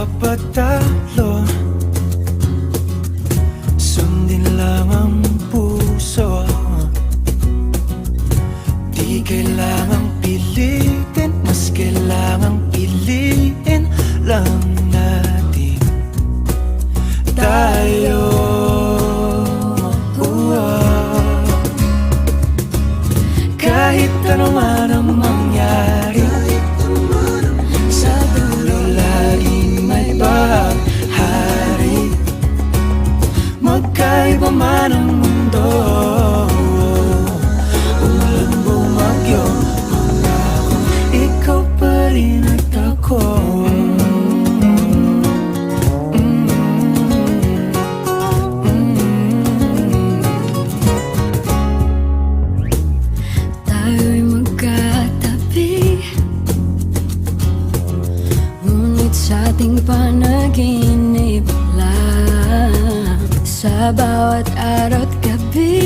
magpapatalo. Sundin lang ang puso, di kailangang pilitin, mas kailangang piliin lang natin tayo. Kahit ano man ang mangyari, sa dulo laging may paghari. Magkaiba man ang mundo, umulan bumagyo, pangako ikaw pa rin at ako. Tayo'y magkatabi, ngunit sa ating panaginip lang. Sa bawat araw at gabi,